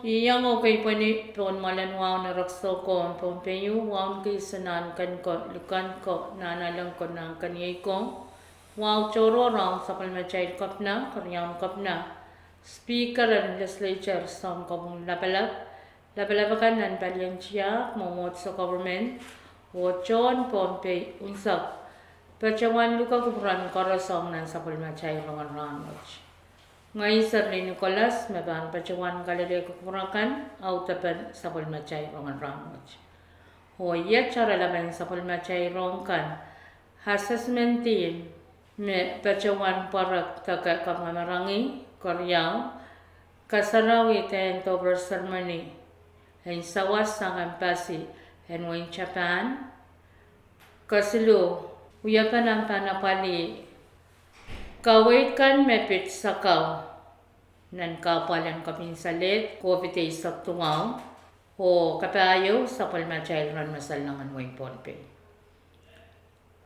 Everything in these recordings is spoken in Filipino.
Iyang okay pa ni pon malanwaw na rakso ko pon peyu waw ki sanan kan ko lukan ko nanalang ko ng kanyay ko waw choro rong sa palmachay kap na karyam kap na speaker and legislature som ko lapalapakan nan palyan siya momot sa government o chon pon pe unsak pachawan luka kubran korosong nan sa palmachay rongan rangoch Ngay Sir Nicolas, mabang pachawan kalale kukurakan, au tapan sa pulmachay rongan ramoj. O yet charalaban sa pulmachay rongkan, hasasmentin, me pachawan parak taga kamamarangi, koryaw, kasarawi ten tober ceremony, en sawas sang ampasi, en wing Japan, kasilu, uyapan ang panapali, Kawait kan mepit sakaw nan kapalan kapin salit COVID sa tungaw o kapayo sa palmachay ran masal nangan Wayne Ponpe.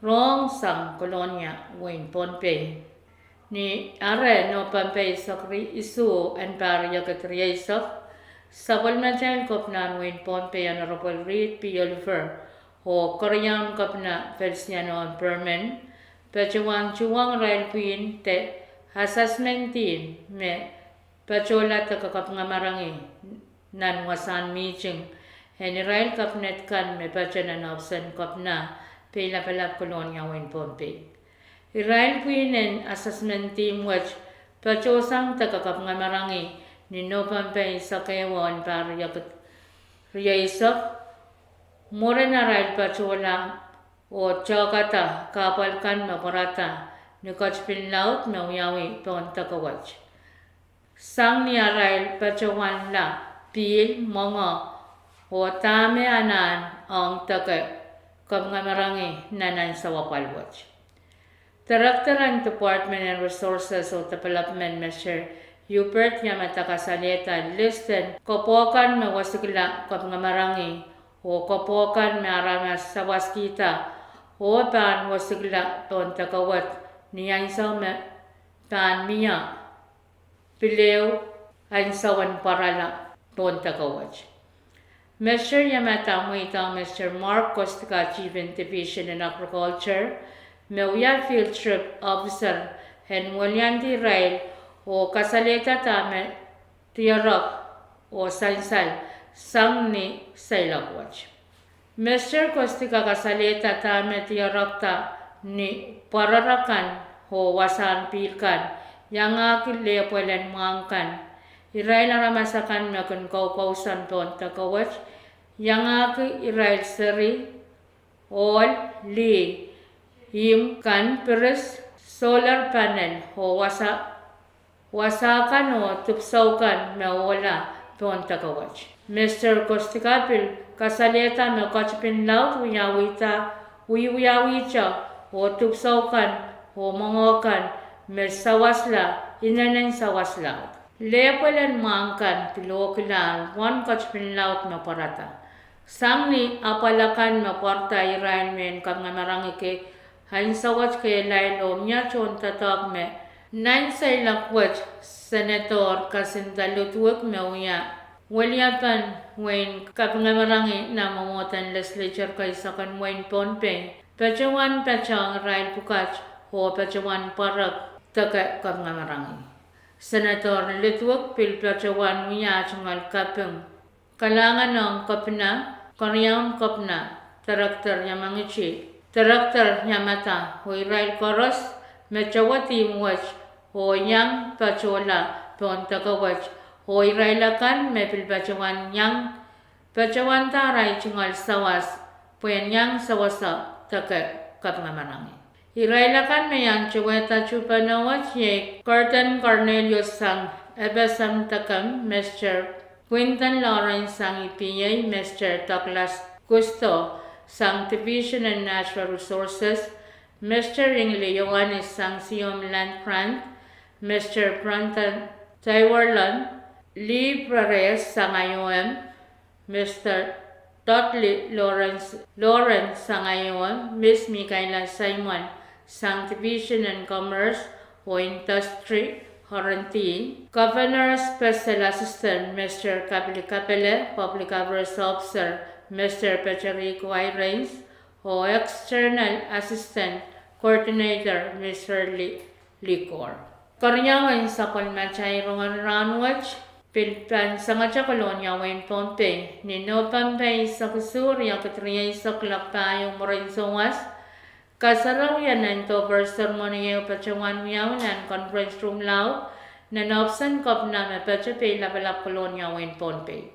Rong sang kolonya Wayne Ponpe ni are no pampay sa isu en parya katriyasak sa palmachay kopnan Wayne Ponpe Honorable Reed P. Oliver o Korean kapna Felsiano Perman Pachawan chuwang rail queen te hasasmentin me pachola ta kakap nga marangi nan wasan meeting heni rail kapnet kan me pachanan opsan kapna pela palap kolonya Wayne Ponpe. Rail queen en assessmentin which pachosang ta kakap nga marangi ni no pampay sa kayawan para yakot riyaisak mura na rail pachola o chakata kapalkan maparata ni kachpin laut mauyawi pon takawach. Sang ni arail pachawan la pil mongo o tame anan ang taka kapngamarangi nanan sa wapalwach. Taraktaran Department and Resources o Development Measure Hubert Yamata Kasaleta listen kopokan mawasigla kapngamarangi o kopokan maramas sa waskita o pan wasigla ton takawat niyan sa pan miya pilew ay sawan parala ton takawat. Mr. Yamata Muita Mr. Mark Kostika Chief in Division in Agriculture Mewya Field Trip Officer and Mulyanti Rail o kasaleta tame tiyarak o sansal sang ni Sailagwach. Mr. Kostika kasaleta tame tiyarakta ni pararakan ho wasan pilkan yang akil lepolen mangkan. Iray na ramasakan na kun kausan ton takawach yang akil iray seri all li him kan peres solar panel ho wasakan o tupsaukan mawala ton takawach. Mr. Kostikapil kasaleta na kachpin laut uyawicha o tupsaukan o mangokan mesawasla inanan sawasla. Lepalan mangkan pilokilan wan kachpin laut maparata. Sangni apalakan maparta irainmen kang ngamarangi ke hain sawat ke lailo niya chon tatak me nine say lakwach senator kasindalutwek me uya Waliapan Wayne kapngamarangi na mamotan legislature kay sakan Wayne Ponpe pachawan pachang rail pukach o pachawan parak taka kapngamarangi Senator Litwak pil pachawan uya chungal kapeng kalangan ng kapna karyam kapna tarakter yamangichi tarakter yamata hoy rail koros mechawati mwach o yang pachola pon takawach Hoy railakan me pilpachawan yang pachawan taray chungal sawas puyan yang sawasa taka kapngamarangi. Irailakan me yang chuweta chupanawat ye Curtin Cornelius sang ebesam takam Mr. Quinton Lawrence sang EPA Mr. Douglas Gusto sang Division and Natural Resources Mr. Ringley Yohanes sang Siom Land Grant Mr. Branton Taiwarlan Lee Perez sang IOM, Mr. Dudley Lawrence sang IOM, Ms. Michaela Simon sang Division and Commerce o Industry Horanti, Governor Special Assistant Mr. Kapili Kapele, Public Affairs Officer Mr. Pecherico Irens, o External Assistant Coordinator Mr. Licor. Karyawan sa palmachay rongan ranwach, Pilpan sa nga kolonya Wayne Pompe, ni no Pompe sa Kusurya katriya sa klapayong Morinzongas, kasarawian ng tover ceremony o pachawan miyaw ng conference room lao, na nopsan kop na mapachape labalap kolonya Wayne Pompe.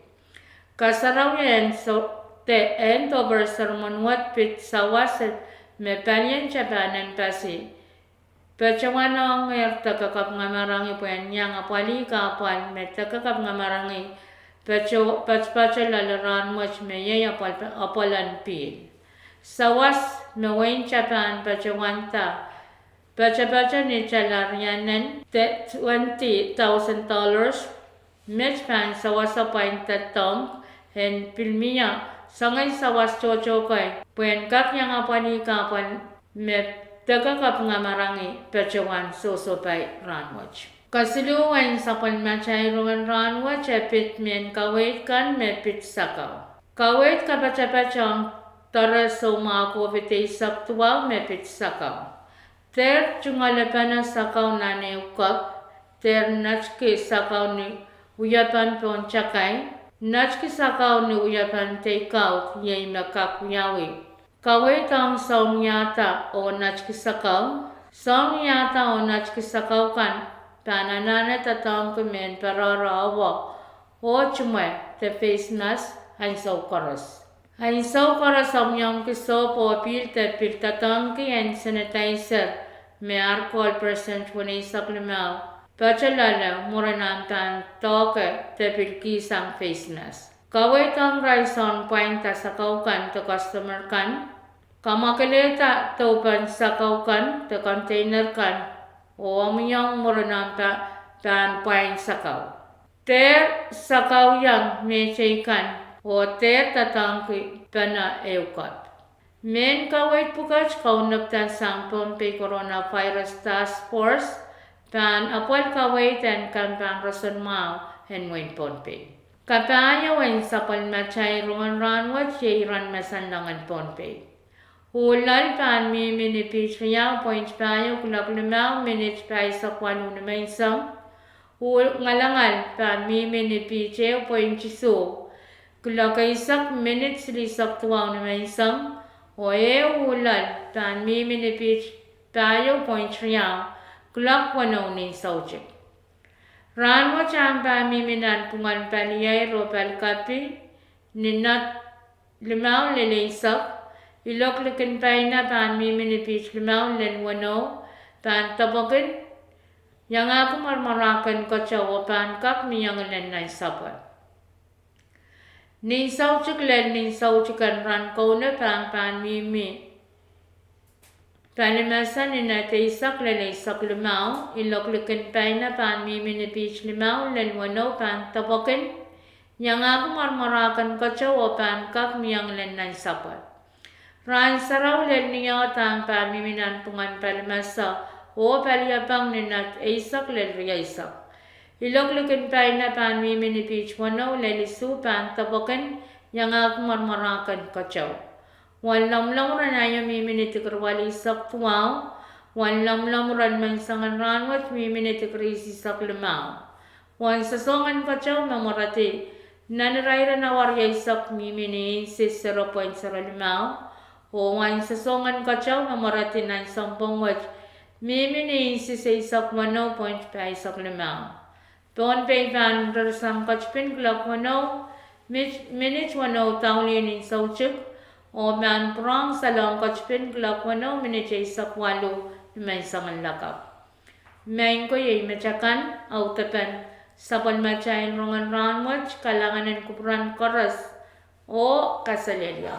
Kasarawian so te end over ceremony wat pit sa wasit me palyan chabanan pasi. Pachawan ang takakap nga marangi po yan yang apali kapal me takakap nga marangi pacha lalaran much me yay apalan pil. Sawas me wain chapan pachawan ta pacha ni chalaryanan $20,000 match pan sawas apain tatong and pilmiya sangay sawas chocho kay puen kap yang apani kapal me takakap nga marangi pachawan sosopay ranwach. Kasiluwain sa palmachay rongan ranwach epit men kawait kan me pit sakaw. Kawait ka pachapachang tara so mga kovite saktuwa me pit sakaw. Ter chungalapan na sakaw na ni ukap, ter nachki sakaw ni uyapan pon chakay, nachki sakaw ni uyapan take out yay makakuyawi. Kawait ang saumyata o nachkisakaw. Saumyata o nachkisakaw kan pananana tatang kumen pararawa o chumwe te face mask ay saukaras. Ay saukaras saumyang kiso po pil te pil tatang kiyen sanitizer me alcohol percent 20 saklamaw. Pachalala muranam tan toke te pil kisang face mask. Kawait ang rice on point ta sakaw kan to customer kan. Kamakaleta taupan sakaw kan te container kan o amyang muranam pan pain sakaw. Ter sakaw yang mechay kan o ter tatangki pana eukat. Men kawait pukach kaunaptan sang Pompe Coronavirus Task Force pan apal kawait and kampang rason mau and Wayne Pompe. Kapaya wen sa palmachay rongan ranwat ran masandangan Pompe. Hulal pan mi minipis riyaw points payo kulak lumaw minutes pay sa kwano na may isang. Ngalangal pan mi minipis points iso kulak isak minutes lisak tuwaw na may isang. O hulal pan mi minipis payo points riyaw kulak kwano ni saujik. Ranwa chan pan mi minan pungan paliyay ro palkapi ninat lumaw lele isak. Iloklikin paina pan mi minipis limaw len wano pan tabakin yang ako marmarakan ko chawo pan kap mi yang len na sapat. Ni sauchik len ni sauchikan ran ko na pan mi palimasan ni nate isak len isak limaw iloklikin paina pan mi minipis limaw len wano pan tabakin yang ako marmarakan ko chawo pan kap mi yang len na sapat. Ran saraw len niya tang pamiminan pungan palmasa o palyapang ninat isak len riya isak. Iloklikin pa na pamiminipich wano lelisu pan tabakan yang ako marmarakan kachaw. Walam ran ayo miminitikar wali isak tuwaw. Walam ran man sangan ranwat miminitikar isak limaw. Wan sasongan kachaw mamarati. Nanarayra na warya isak mimini si 0.05. O ngayon sa songan kachaw na maratin ng sampung wach, mimini si sa isak 1.5 isak limaw. Tuon pa ipan rasang kachpin klak 1 minutes 1 taulin in sauchuk, o man prang salang kachpin klak 1 minutes isak 8 may sangan lakap. Main ko yay machakan, autapan, sapal machayin rongan ranwach, kalanganan kupran karas, o kasalelya.